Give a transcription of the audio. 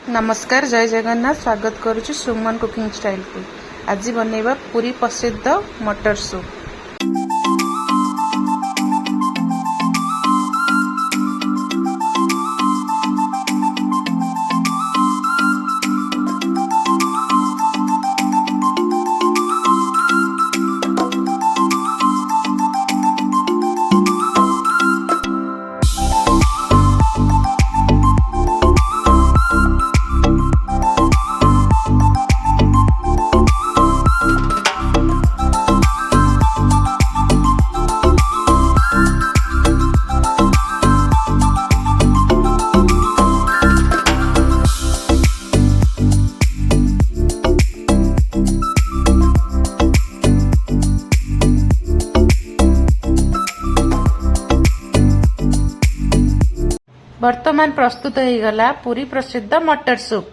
नमस्कार, जय जगन्नाथ। स्वागत करुछु सुमन कुकिंग स्टाइल को। आज बनैबा पूरी प्रसिद्ध मटर सूप। वर्तमान प्रस्तुत हो गला पूरी प्रसिद्ध मटर सूप।